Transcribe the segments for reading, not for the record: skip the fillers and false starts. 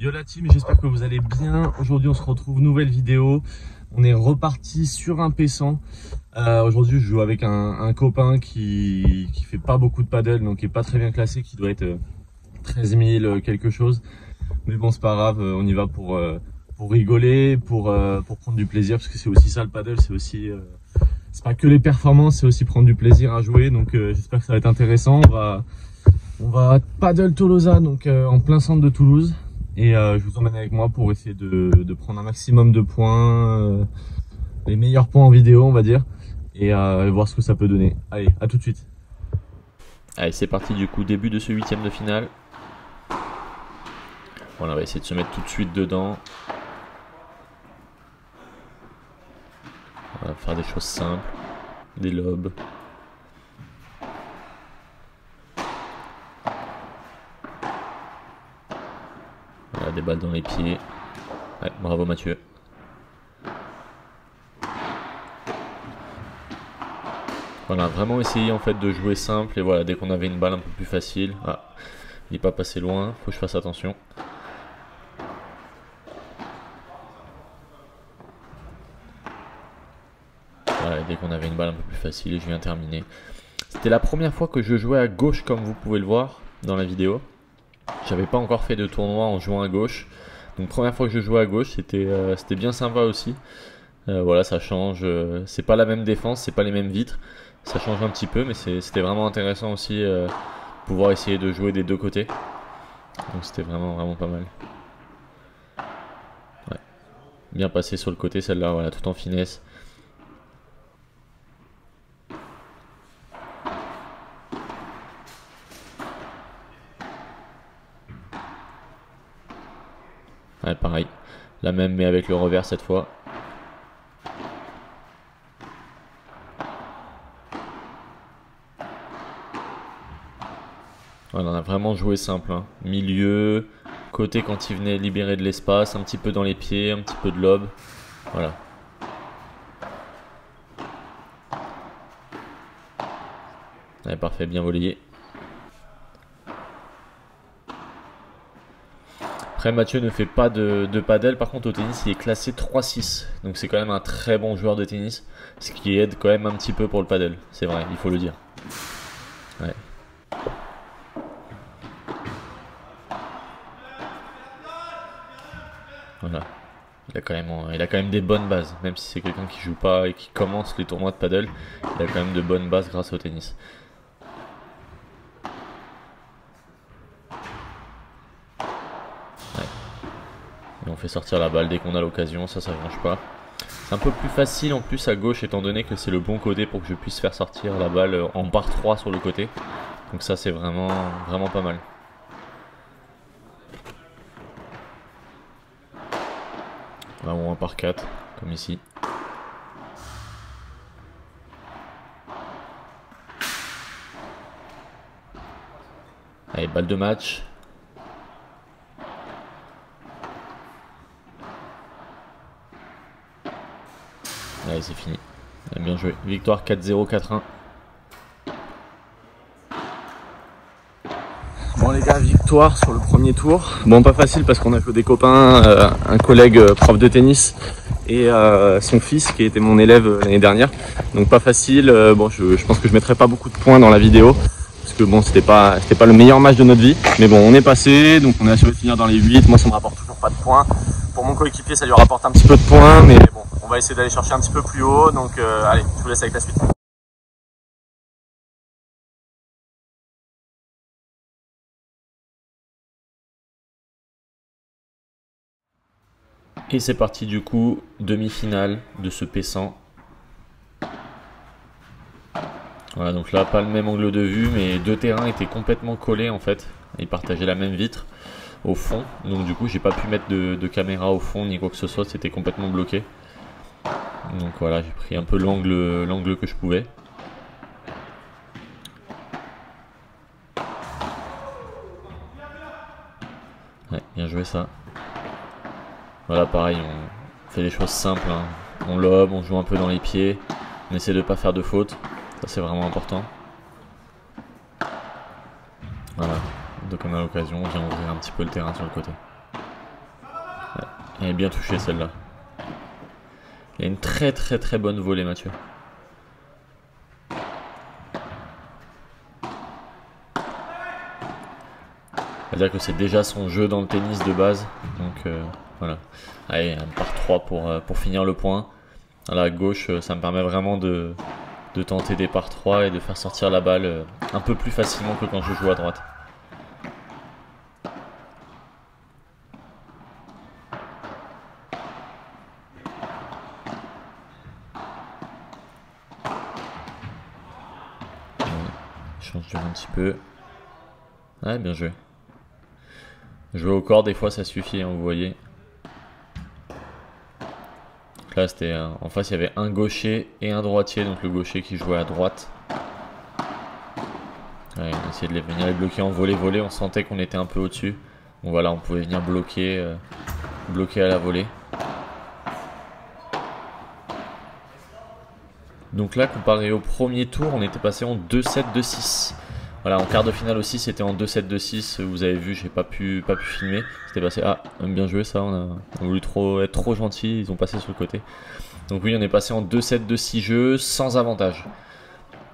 Yo la team, j'espère que vous allez bien. Aujourd'hui on se retrouve, nouvelle vidéo. On est reparti sur un P100. Aujourd'hui je joue avec un copain qui fait pas beaucoup de paddle, donc qui est pas très bien classé, qui doit être 13 000 quelque chose. Mais bon, c'est pas grave, on y va pour rigoler, pour prendre du plaisir, parce que c'est aussi ça le paddle, c'est aussi c'est pas que les performances, c'est aussi prendre du plaisir à jouer. Donc j'espère que ça va être intéressant. On va paddle Tolosa, donc en plein centre de Toulouse. Et je vous emmène avec moi pour essayer de prendre un maximum de points, les meilleurs points en vidéo on va dire, et voir ce que ça peut donner. Allez, à tout de suite. Allez, c'est parti du coup, début de ce huitième de finale. Voilà, on va essayer de se mettre tout de suite dedans. On va faire des choses simples, des lobes. Voilà, des balles dans les pieds. Ouais, bravo Mathieu. Voilà, vraiment essayer en fait de jouer simple, et voilà, dès qu'on avait une balle un peu plus facile. Ah, il n'est pas passé loin, faut que je fasse attention. Voilà, dès qu'on avait une balle un peu plus facile, et je viens terminer. C'était la première fois que je jouais à gauche, comme vous pouvez le voir dans la vidéo. J'avais pas encore fait de tournoi en jouant à gauche. Donc première fois que je jouais à gauche, c'était bien sympa aussi. Voilà, ça change. C'est pas la même défense, c'est pas les mêmes vitres. Ça change un petit peu, mais c'était vraiment intéressant aussi pouvoir essayer de jouer des deux côtés. Donc c'était vraiment pas mal. Ouais. Bien passé sur le côté celle-là, voilà, tout en finesse. Ouais, pareil. La même, mais avec le revers cette fois. Voilà, on a vraiment joué simple, hein. Milieu, côté quand il venait libérer de l'espace, un petit peu dans les pieds, un petit peu de lob. Voilà. Ouais, parfait, bien volleyé. Après, Mathieu ne fait pas de paddle. Par contre, au tennis, il est classé 3-6. Donc c'est quand même un très bon joueur de tennis. Ce qui aide quand même un petit peu pour le paddle. C'est vrai, il faut le dire. Ouais. Voilà. Il a quand même des bonnes bases. Même si c'est quelqu'un qui joue pas et qui commence les tournois de paddle, il a quand même de bonnes bases grâce au tennis. Et on fait sortir la balle dès qu'on a l'occasion, ça change pas. C'est un peu plus facile en plus à gauche, étant donné que c'est le bon côté pour que je puisse faire sortir la balle en barre 3 sur le côté. Donc ça c'est vraiment pas mal. Là ou en par 4, comme ici. Allez, balle de match. Allez, c'est fini. Bien joué. Victoire 4-0, 4-1. Bon les gars, victoire sur le premier tour. Bon, pas facile parce qu'on a joué des copains, un collègue prof de tennis et son fils qui était mon élève l'année dernière. Donc pas facile. Bon, je pense que je mettrai pas beaucoup de points dans la vidéo parce que bon, c'était pas le meilleur match de notre vie. Mais bon, on est passé, donc on a assuré de finir dans les 8. Moi, ça me rapporte toujours pas de points. Pour mon coéquipier, ça lui rapporte un petit peu de points, mais bon, on va essayer d'aller chercher un petit peu plus haut. Donc allez, je vous laisse avec la suite. Et c'est parti du coup, demi-finale de ce P100. Voilà, donc là, pas le même angle de vue, mais deux terrains étaient complètement collés en fait. Ils partageaient la même vitre au fond. Donc du coup, j'ai pas pu mettre de caméra au fond ni quoi que ce soit, c'était complètement bloqué. Donc voilà, j'ai pris un peu l'angle que je pouvais. Ouais, bien joué ça. Voilà, pareil, on fait des choses simples, hein. On lobe, on joue un peu dans les pieds, on essaie de ne pas faire de faute, ça c'est vraiment important. Voilà, donc on a l'occasion, on vient ouvrir un petit peu le terrain sur le côté. Elle est bien touchée celle-là. Il y a une très bonne volée, Mathieu. On va dire que c'est déjà son jeu dans le tennis de base. Donc voilà. Allez, un par 3 pour finir le point. À la gauche, ça me permet vraiment de tenter des par 3 et de faire sortir la balle un peu plus facilement que quand je joue à droite. Change de main un petit peu. Ouais, bien joué. Jouer au corps, des fois, ça suffit, hein, vous voyez. Donc là, c'était en face, il y avait un gaucher et un droitier. Donc le gaucher qui jouait à droite. Ouais, on essayait de venir les bloquer en volée-volée. On sentait qu'on était un peu au-dessus. Donc voilà, on pouvait venir bloquer à la volée. Donc là, comparé au premier tour, on était passé en 2-7, 2-6. Voilà, en quart de finale aussi, c'était en 2-7, 2-6. Vous avez vu, j'ai pas pu filmer. C'était passé. Ah, bien joué ça. On a voulu être trop gentil. Ils ont passé sur le côté. Donc oui, on est passé en 2-7, 2-6 jeux sans avantage.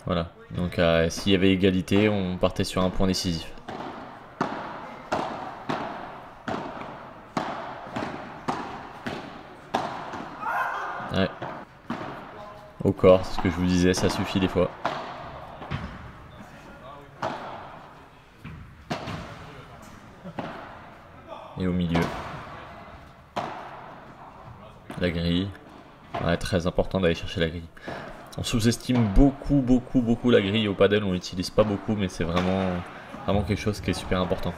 Voilà. Donc s'il y avait égalité, on partait sur un point décisif. Ouais. Au corps, c'est ce que je vous disais, ça suffit des fois. Et au milieu. La grille. Ouais, très important d'aller chercher la grille. On sous-estime beaucoup la grille au padel, on l'utilise pas beaucoup, mais c'est vraiment quelque chose qui est super important.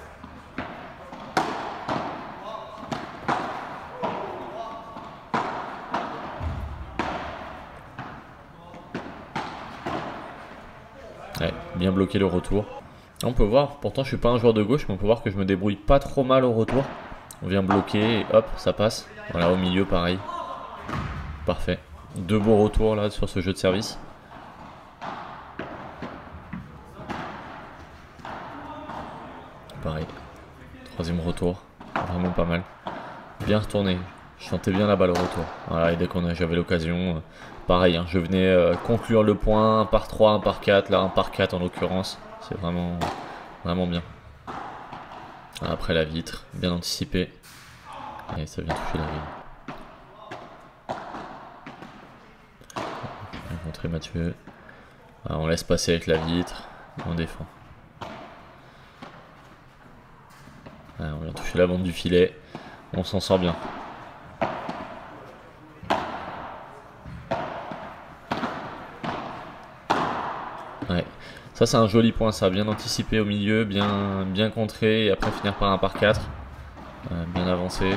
Ouais, bien bloqué le retour. On peut voir, pourtant je suis pas un joueur de gauche, mais on peut voir que je me débrouille pas trop mal au retour. On vient bloquer et hop, ça passe. Voilà, au milieu pareil. Parfait. Deux beaux retours là sur ce jeu de service. Pareil. Troisième retour. Vraiment pas mal. Bien retourné. Je sentais bien la balle au retour. Voilà, et dès j'avais l'occasion, pareil, hein, je venais conclure le point, 1 par 3, 1 par 4, là 1 par 4 en l'occurrence. C'est vraiment bien. Après la vitre, bien anticipé. Et ça vient toucher la grille. Bien contré Mathieu. Alors, on laisse passer avec la vitre, on défend. Alors, on vient toucher la bande du filet, on s'en sort bien. Ouais. Ça c'est un joli point, ça, bien anticipé au milieu, bien contré et après finir par 1 par 4. Bien avancé.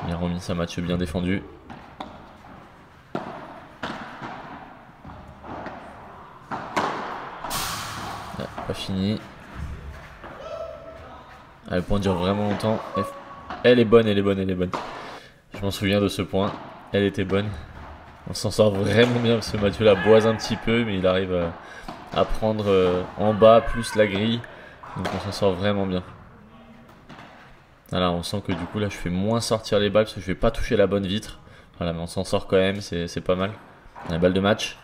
Bien remis ça, Mathieu, bien défendu. Ouais, pas fini. Le point dure vraiment longtemps. Elle est bonne. Je m'en souviens de ce point. Elle était bonne. On s'en sort vraiment bien parce que Mathieu la boise un petit peu, mais il arrive à prendre en bas plus la grille. Donc on s'en sort vraiment bien. Voilà, on sent que du coup là je fais moins sortir les balles parce que je vais pas toucher la bonne vitre. Voilà, mais on s'en sort quand même, c'est pas mal. La balle de match.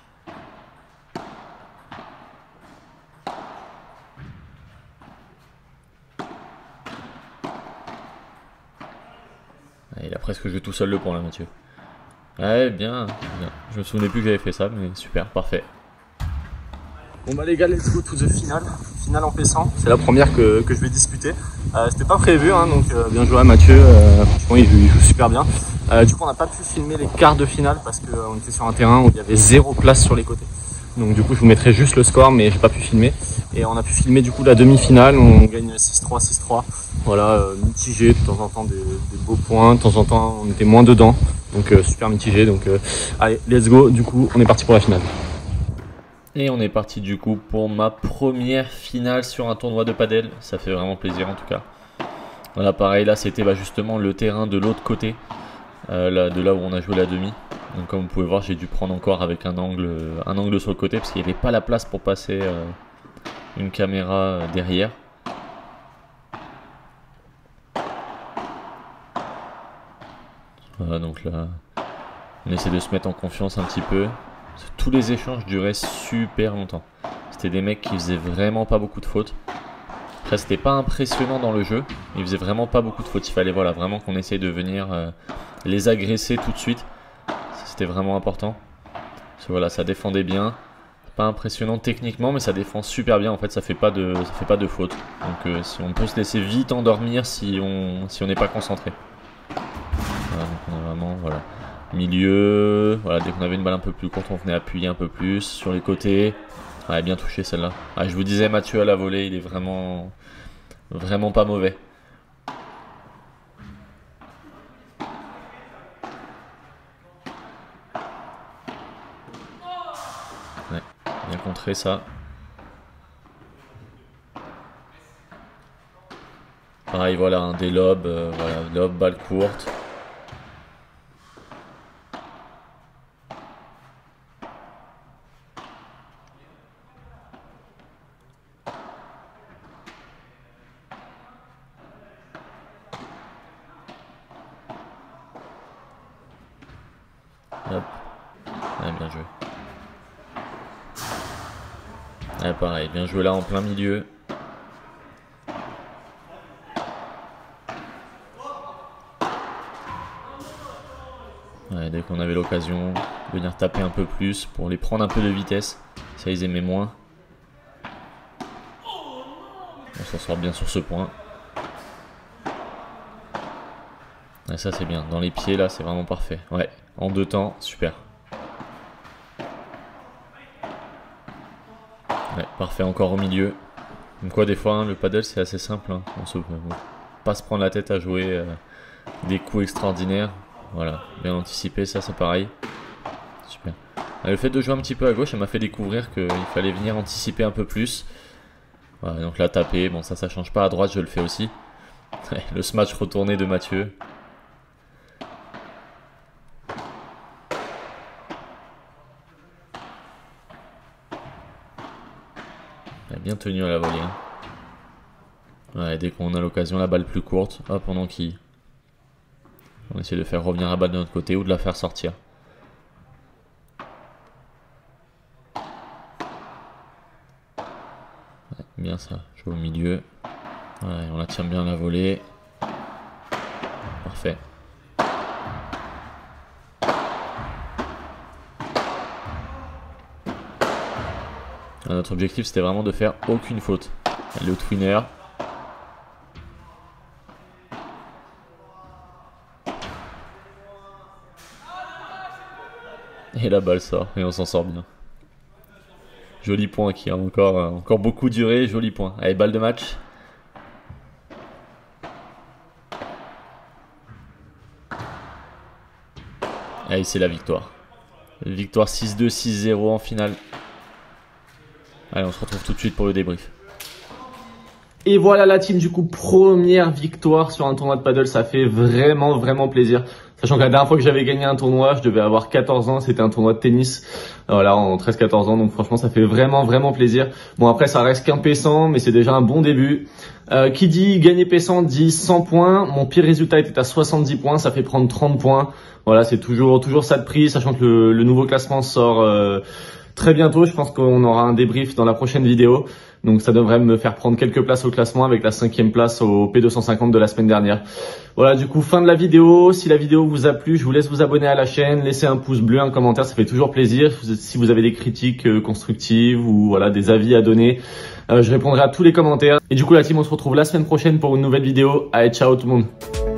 Il a presque joué tout seul le point là, Mathieu. Ouais, bien. Je me souvenais plus que j'avais fait ça, mais super, parfait. Bon bah les gars, let's go to the finale. Finale en P100. C'est la première que je vais disputer. C'était pas prévu, hein, donc bien joué à Mathieu. Franchement, il joue super bien. Du coup, on n'a pas pu filmer les quarts de finale parce qu'on était sur un terrain où il y avait 0 place sur les côtés. Donc du coup, je vous mettrai juste le score, mais j'ai pas pu filmer. Et on a pu filmer du coup la demi-finale. On gagne 6-3, 6-3. Voilà, mitigé, de temps en temps des beaux points. De temps en temps, on était moins dedans. Donc super mitigé. Donc allez, let's go. Du coup, on est parti pour la finale. Et on est parti du coup pour ma première finale sur un tournoi de padel. Ça fait vraiment plaisir en tout cas. Voilà, pareil, là c'était justement le terrain de l'autre côté, de là où on a joué la demi. Donc comme vous pouvez voir, j'ai dû prendre encore avec un angle sur le côté parce qu'il n'y avait pas la place pour passer une caméra derrière. Voilà, donc là, on essaie de se mettre en confiance un petit peu. Tous les échanges duraient super longtemps. C'était des mecs qui faisaient vraiment pas beaucoup de fautes. Après, c'était pas impressionnant dans le jeu. Ils faisaient vraiment pas beaucoup de fautes. Il fallait voilà, vraiment qu'on essaye de venir les agresser tout de suite. C'était vraiment important. Parce que, voilà, ça défendait bien. Pas impressionnant techniquement, mais ça défend super bien. En fait, ça fait pas de faute. Donc, si on peut se laisser vite endormir si on n'est pas concentré. Voilà, donc on a vraiment voilà, milieu. Voilà, dès qu'on avait une balle un peu plus courte, on venait appuyer un peu plus sur les côtés. Ouais, bien touché celle-là. Ah, je vous disais, Mathieu à la volée, il est vraiment pas mauvais. Ouais, bien contré ça. Pareil, voilà, un des lobes, voilà, lob, balle courte. Hop. Ouais, bien joué. Ouais, pareil, bien joué là en plein milieu. Ouais, dès qu'on avait l'occasion, venir taper un peu plus pour les prendre un peu de vitesse. Ça, ils aimaient moins. On s'en sort bien sur ce point. Ouais, ça, c'est bien. Dans les pieds, là, c'est vraiment parfait. Ouais, en 2 temps, super. Ouais, parfait, encore au milieu. Donc quoi, des fois, hein, le paddle, c'est assez simple. Hein. On ne peut pas se prendre la tête à jouer des coups extraordinaires. Voilà, bien anticipé, ça c'est pareil. Super. Le fait de jouer un petit peu à gauche, ça m'a fait découvrir qu'il fallait venir anticiper un peu plus. Voilà, donc là, taper, bon ça change pas. À droite, je le fais aussi. Le smash retourné de Mathieu. Il a bien tenu à la volée. Hein. Ouais, dès qu'on a l'occasion, la balle plus courte, hop, on enquille. On essaie de faire revenir la balle de notre côté ou de la faire sortir. Ouais, bien ça, je vais au milieu. Ouais, on la tient bien la volée. Parfait. Notre objectif c'était vraiment de faire aucune faute. Le twinner. Et la balle sort et on s'en sort bien. Joli point qui a encore beaucoup duré, joli point. Allez, balle de match. Allez, c'est la victoire. Victoire 6-2, 6-0 en finale. Allez, on se retrouve tout de suite pour le débrief. Et voilà la team, du coup, première victoire sur un tournoi de paddle, ça fait vraiment plaisir. Sachant que la dernière fois que j'avais gagné un tournoi, je devais avoir 14 ans, c'était un tournoi de tennis, voilà, en 13-14 ans, donc franchement ça fait vraiment plaisir. Bon après ça reste qu'un P100, mais c'est déjà un bon début. Qui dit gagner P100 dit 100 points, mon pire résultat était à 70 points, ça fait prendre 30 points. Voilà, c'est toujours ça de prix, sachant que le nouveau classement sort très bientôt, je pense qu'on aura un débrief dans la prochaine vidéo. Donc ça devrait me faire prendre quelques places au classement avec la 5e place au P250 de la semaine dernière. Voilà, du coup, fin de la vidéo. Si la vidéo vous a plu, je vous laisse vous abonner à la chaîne, laisser un pouce bleu, un commentaire, ça fait toujours plaisir. Si vous avez des critiques constructives ou voilà des avis à donner, je répondrai à tous les commentaires. Et du coup, la team, on se retrouve la semaine prochaine pour une nouvelle vidéo. Allez, ciao tout le monde.